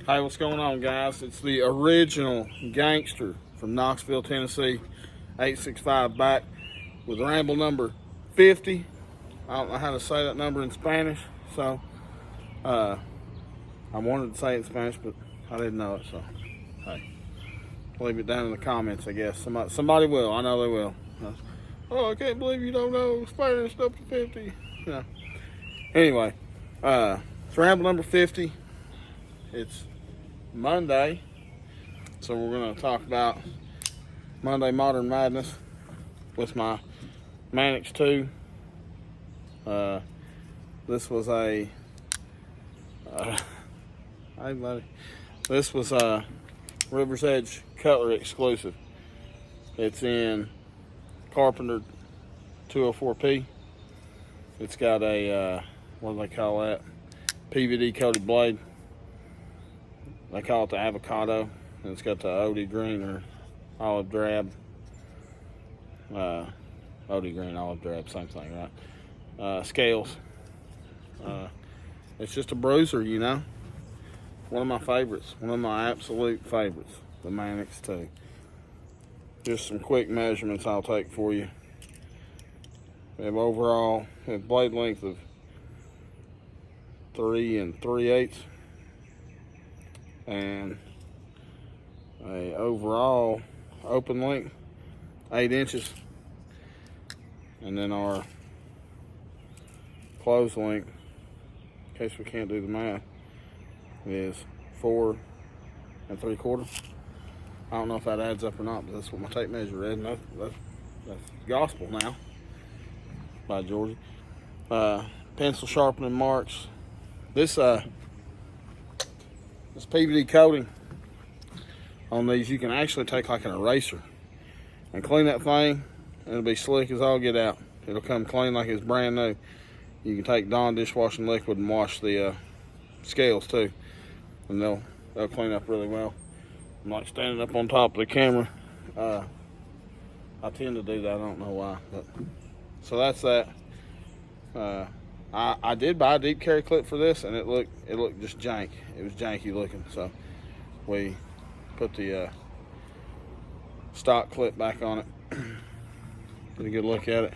Hey, what's going on, guys? It's the original gangster from Knoxville, Tennessee, 865 back with Ramble number 50. I don't know how to say that number in Spanish, so I wanted to say it in Spanish, but I didn't know it, so hey, leave it down in the comments, I guess. Somebody will. I know they will. Oh, I can't believe you don't know Spanish up to 50. Yeah. Anyway, it's Ramble number 50. It's Monday, so we're going to talk about Monday Modern Madness with my Mannix 2. This was a hey buddy, this was a River's Edge Cutlery exclusive. It's in Carpenter 204P. It's got a what do they call that? PVD coated blade. They call it the avocado, and it's got the OD green or olive drab. OD green, olive drab, same thing, right? Scales. It's just a bruiser, you know. One of my favorites, one of my absolute favorites, the Mannix 2. Just some quick measurements I'll take for you. We have overall, we have blade length of 3 3/8. And a overall open length 8 inches, and then our closed length, in case we can't do the math, is 4 3/4. I don't know if that adds up or not, but that's what my tape measure read, and that's gospel now by Georgia. Pencil sharpening marks. This PVD coating on these, you can actually take like an eraser and clean that thing, and it'll be slick as all get out. It'll come clean like it's brand new. You can take Dawn dishwashing liquid and wash the scales too, and they'll clean up really well. I'm like standing up on top of the camera. I tend to do that, I don't know why, but so that's that. I did buy a deep carry clip for this, and it looked just jank. It was janky looking, so we put the stock clip back on it. Get a good look at it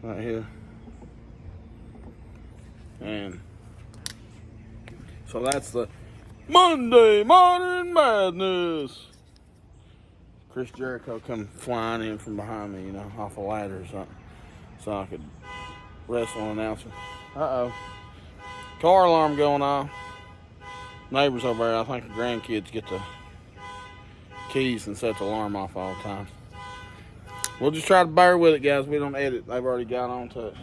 right here. And so that's the Monday Modern Madness. Chris Jericho come flying in from behind me, you know, off a ladder or something, so I could wrestling announcer. Uh-oh. Car alarm going off. Neighbors over there, I think the grandkids get the keys and set the alarm off all the time. We'll just try to bear with it, guys. We don't edit. They've already got onto it.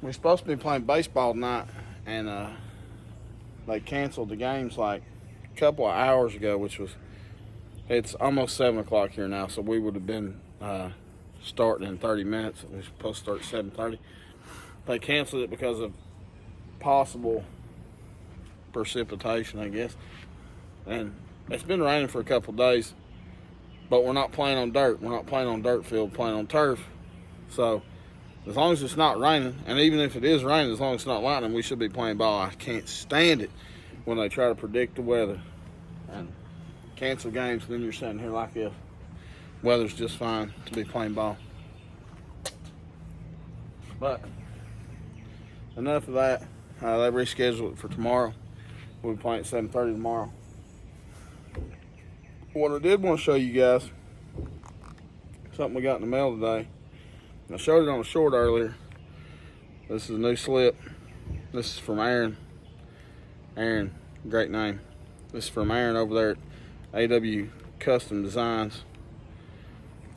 We're supposed to be playing baseball tonight, and they canceled the games like a couple of hours ago, it's almost 7 o'clock here now, so we would have been starting in 30 minutes. We're supposed to start at 7:30. They canceled it because of possible precipitation, I guess. And it's been raining for a couple of days, but we're not playing on dirt. We're not playing on dirt field, we're playing on turf. So as long as it's not raining, and even if it is raining, as long as it's not lightning, we should be playing ball. I can't stand it when they try to predict the weather and cancel games, and then you're sitting here like this. Weather's just fine to be playing ball. But enough of that. They rescheduled it for tomorrow. We'll be playing at 7:30 tomorrow. What I did want to show you guys, something we got in the mail today. I showed it on a short earlier. This is a new slip. This is from Aaron. Aaron, great name. This is from Aaron over there at AW Custom Designs.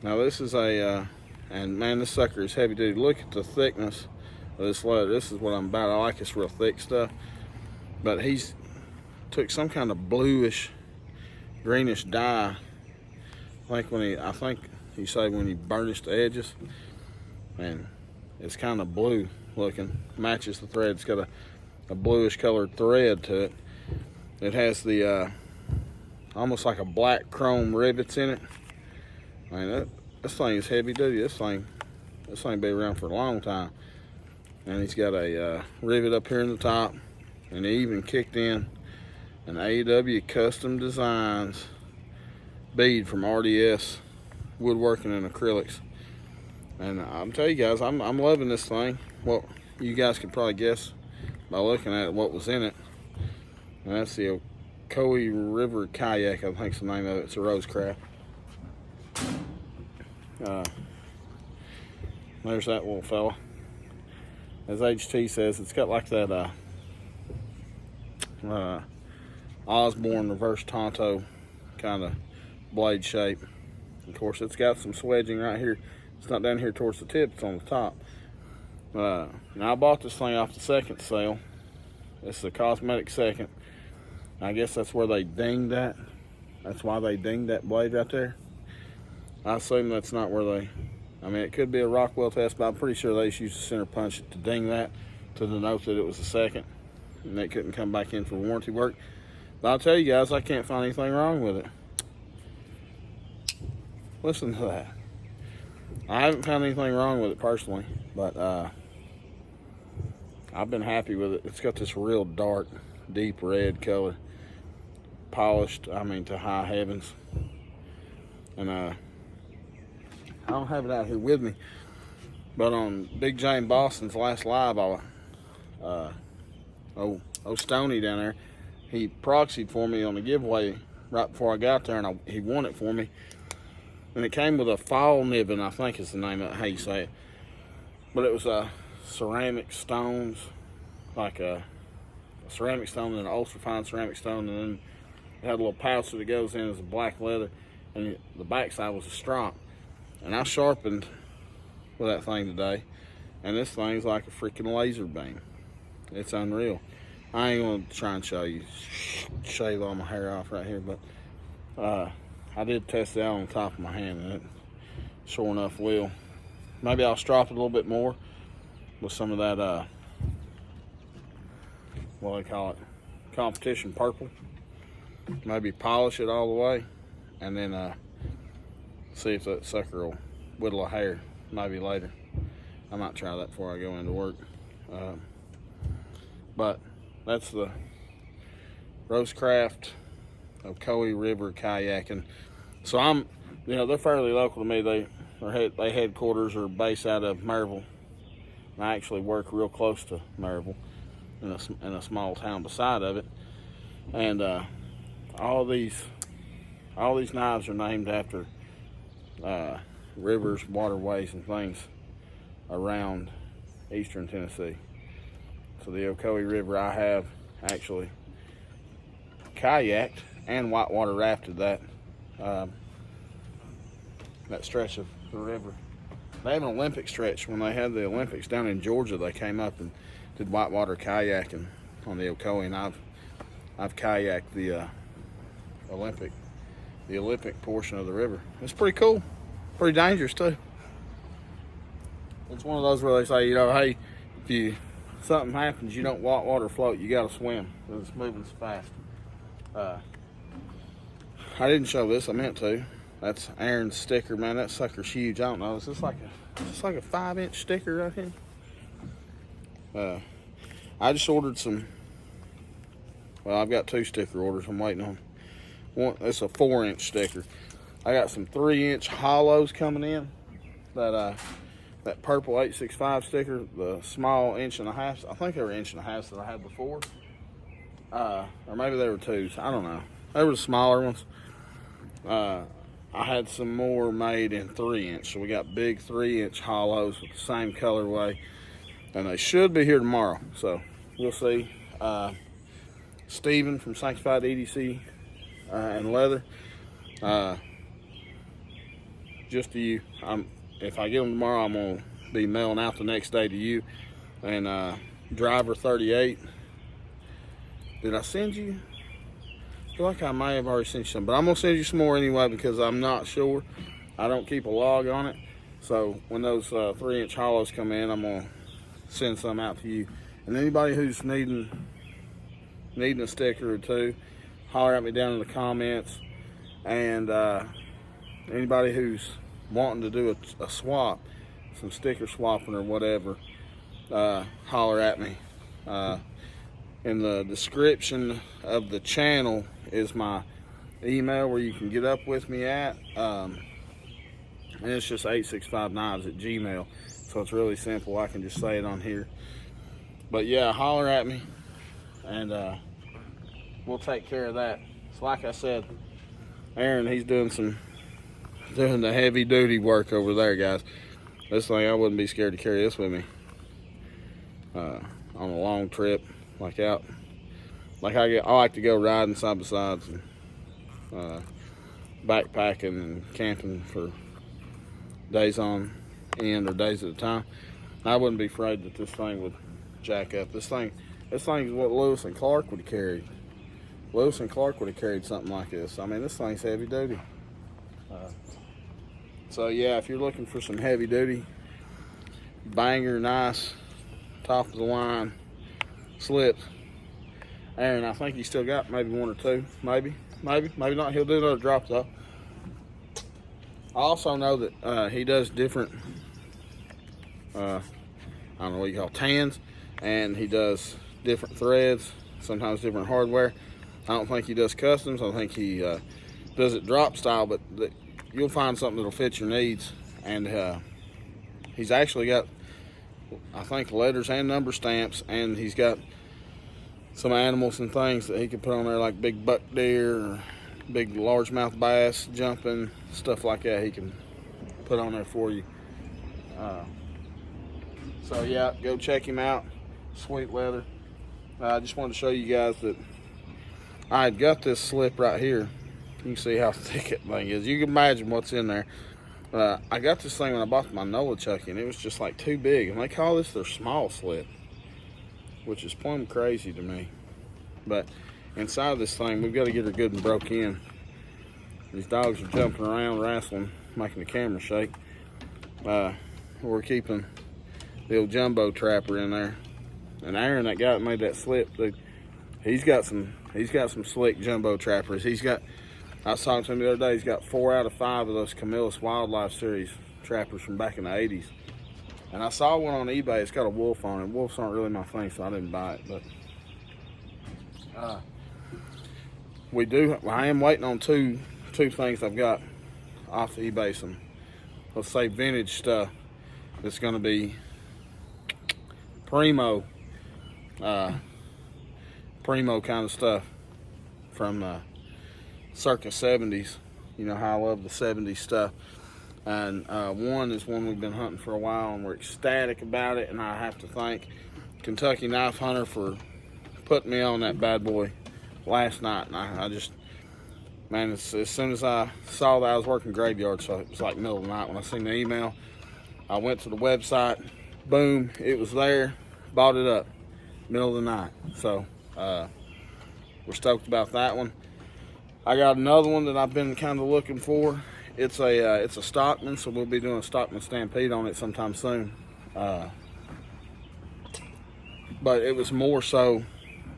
Now this is and man, this sucker is heavy duty. Look at the thickness of this leather. This is what I'm about. I like this real thick stuff. But he's took some kind of bluish, greenish dye. I think he said when he burnished the edges, and it's kind of blue looking. Matches the thread. It's got a bluish colored thread to it. It has the almost like a black chrome rivets in it. Man, this thing is heavy duty. This thing be around for a long time. And he's got a rivet up here in the top, And he even kicked in an AEW Custom Designs bead from RDS Woodworking and Acrylics. And I'm telling you guys, I'm loving this thing. Well, you guys can probably guess by looking at what was in it. And that's the Ocoee River Kayak, I think is the name of it. It's a rose craft. There's that little fella. As HT says, it's got like that Osborne reverse Tonto kind of blade shape. Of course, it's got some swedging right here. It's not down here towards the tip, it's on the top. Now, I bought this thing off the second sale. It's a cosmetic second. I guess that's where they dinged that. That's why they dinged that blade right there. I assume that's not where they... I mean, it could be a Rockwell test, but I'm pretty sure they just used a center punch to ding that to denote that it was a second, and they couldn't come back in for warranty work. But I'll tell you guys, I can't find anything wrong with it. Listen to that. I haven't found anything wrong with it personally, but I've been happy with it. It's got this real dark, deep red color, polished, I mean, to high heavens. And I don't have it out here with me, but on Big Jane Boston's last live, Stoney down there, he proxied for me on the giveaway right before I got there, and he won it for me. And it came with a fall nibbin, I think is the name of it, how you say it. But it was ceramic stones, like a ceramic stone and an ultra fine ceramic stone, and then it had a little pouch that goes in as a black leather, and the backside was a strop. And I sharpened with that thing today, and this thing's like a freaking laser beam. It's unreal. I ain't gonna try and show you, shave all my hair off right here, but I did test it out on the top of my hand, and it sure enough will. Maybe I'll strop it a little bit more with some of that, what do they call it, competition purple. Maybe polish it all the way, and then see if that sucker will whittle a hair, maybe later. I might try that before I go into work. But that's the Rosecraft Ocoee River Kayaking. So they're fairly local to me. They headquarters or base out of Maryville. And I actually work real close to Maryville in a small town beside of it. And all these knives are named after rivers, waterways, and things around eastern Tennessee. So the Ocoee River, I have actually kayaked and whitewater rafted that stretch of the river. They have an Olympic stretch. When they had the Olympics down in Georgia, they came up and did whitewater kayaking on the Ocoee, and I've kayaked the Olympic portion of the river. It's pretty cool, pretty dangerous too. It's one of those where they say, hey, if something happens, you don't whitewater float, you gotta swim because it's moving so fast. I didn't show this, I meant to. That's Aaron's sticker, man. That sucker's huge. I don't know. Is this like a 5-inch sticker right here? I just ordered some. Well, I've got 2 sticker orders I'm waiting on. One, it's a 4-inch sticker. I got some 3-inch hollows coming in. That purple 865 sticker, the small 1.5 inches. I think they were 1.5 inches that I had before. Or maybe they were 2s. I don't know. They were the smaller ones. I had some more made in 3-inch. So we got big 3-inch hollows with the same colorway. And they should be here tomorrow. So we'll see. Steven from Sanctified EDC and Leather. Just to you. If I get them tomorrow, I'm going to be mailing out the next day to you. And Driver 38. Did I send you? I feel like I may have already sent you some, but I'm going to send you some more anyway because I'm not sure. I don't keep a log on it. So when those 3-inch hollows come in, I'm going to send some out to you. And anybody who's needing a sticker or 2, holler at me down in the comments. And anybody who's wanting to do a swap, some sticker swapping or whatever, holler at me. in the description of the channel is my email where you can get up with me at. And it's just 865knives@gmail. So it's really simple. I can just say it on here. But yeah, holler at me and we'll take care of that. So like I said, Aaron, he's doing the heavy duty work over there, guys. This thing, I wouldn't be scared to carry this with me on a long trip, I like to go riding side by sides and backpacking and camping for days on end or days at a time. I wouldn't be afraid that this thing would jack up. This thing is what Lewis and Clark would have carried. Lewis and Clark would have carried something like this. I mean, this thing's heavy duty. So yeah, if you're looking for some heavy duty, banger, nice, top of the line slips, Aaron, I think he still got maybe one or two, maybe not. He'll do another drop though. I also know that he does different, I don't know what you call tans, and he does different threads, sometimes different hardware. I don't think he does customs. I think he does it drop style, but you'll find something that'll fit your needs. And he's actually got, I think, letters and number stamps, and he's got some animals and things that he can put on there, like big buck deer or big largemouth bass jumping, stuff like that he can put on there for you. So yeah, go check him out. Sweet leather. I just wanted to show you guys that I had got this slip right here. You can see how thick that thing is. You can imagine what's in there. I got this thing when I bought my Nola Chucky, and it was just like too big. And they call this their small slip, which is plumb crazy to me. But inside this thing, we've got to get her good and broke in. These dogs are jumping around, wrestling, making the camera shake. We're keeping the old jumbo trapper in there. And Aaron, that guy that made that slip, dude, he's got some slick jumbo trappers. I was talking to him the other day, he's got 4 out of 5 of those Camillus Wildlife Series trappers from back in the 80s. And I saw one on eBay, it's got a wolf on it. Wolves aren't really my thing, so I didn't buy it. But I am waiting on two things I've got off of eBay, some, let's say, vintage stuff that's going to be primo kind of stuff from circa 70s. You know how I love the 70s stuff. And one is one we've been hunting for a while, and we're ecstatic about it. And I have to thank Kentucky Knife Hunter for putting me on that bad boy last night. And I just, man, as soon as I saw that, I was working graveyard, so it was like middle of the night when I seen the email. I went to the website, boom, it was there, bought it up, middle of the night. So we're stoked about that one. I got another one that I've been kind of looking for. It's a Stockman, so we'll be doing a Stockman Stampede on it sometime soon. But it was more so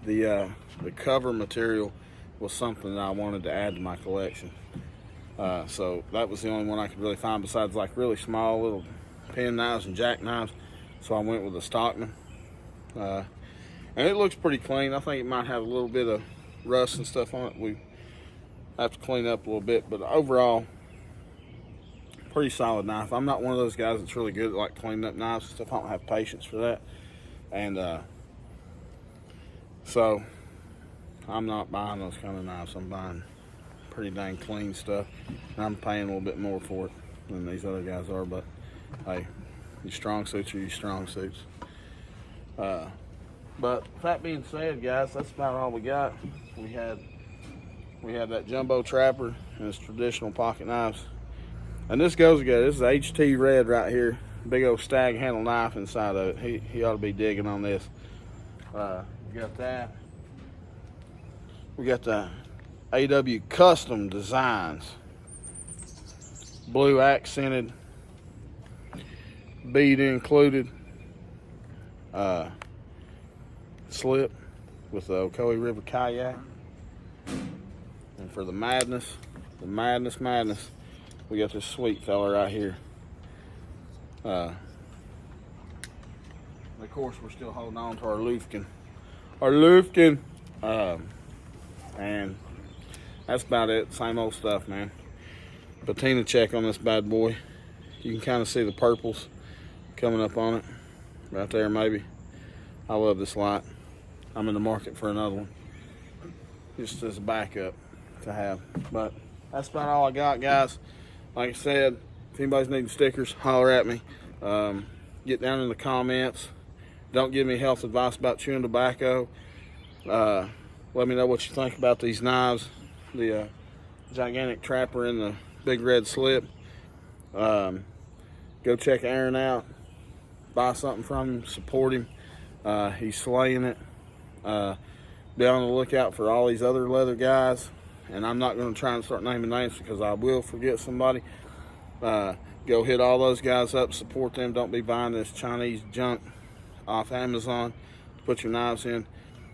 the cover material was something that I wanted to add to my collection. So that was the only one I could really find besides like really small little pen knives and jackknives. So I went with a Stockman. And it looks pretty clean. I think it might have a little bit of rust and stuff on it. We have to clean up a little bit, but overall, pretty solid knife. I'm not one of those guys that's really good at like cleaning up knives and stuff. I don't have patience for that. And so I'm not buying those kind of knives. I'm buying pretty dang clean stuff. And I'm paying a little bit more for it than these other guys are, but hey, your strong suits are your strong suits. But that being said, guys, that's about all we got. We had that jumbo trapper and his traditional pocket knives. And this goes together. This is HT Red right here. Big old stag handle knife inside of it. He ought to be digging on this. We got that. We got the AW Custom Designs. Blue accented. Bead included. Slip with the Ocoee River kayak. And for the madness, we got this sweet fella right here. Of course, we're still holding on to our Lufkin or Lufkin. And that's about it. Same old stuff, man. Patina check on this bad boy. You can kind of see the purples coming up on it. Right there, maybe. I love this light. I'm in the market for another one. Just as a backup to have. But that's about all I got, guys. Like I said, if anybody's needing stickers, holler at me. Get down in the comments. Don't give me health advice about chewing tobacco. Let me know what you think about these knives. The gigantic trapper and the big red slip. Go check Aaron out. Buy something from him. Support him. He's slaying it. Be on the lookout for all these other leather guys. And I'm not going to try and start naming names because I will forget somebody. Go hit all those guys up. Support them. Don't be buying this Chinese junk off Amazon to put your knives in.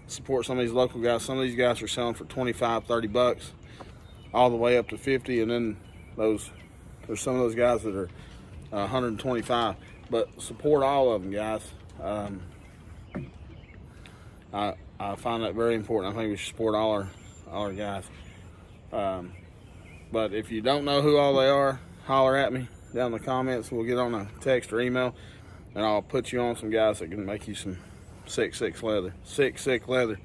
Support some of these local guys. Some of these guys are selling for 25, 30 bucks, all the way up to 50, and then there's some of those guys that are 125. But support all of them, guys. I find that very important. I think we should support all our guys. But if you don't know who all they are, holler at me down in the comments. We'll get on a text or email, and I'll put you on some guys that can make you some sick leather. Sick leather.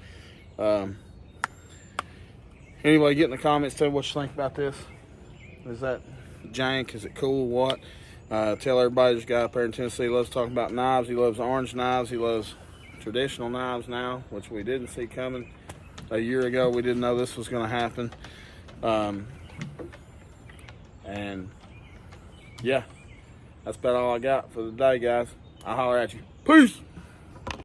Anyway, get in the comments. Tell me what you think about this. Is that jank? Is it cool? What? Tell everybody this guy up there in Tennessee loves talking about knives. He loves orange knives. He loves traditional knives now, which we didn't see coming a year ago. We didn't know this was going to happen. And yeah, that's about all I got for the day, guys. I'll holler at you. Peace.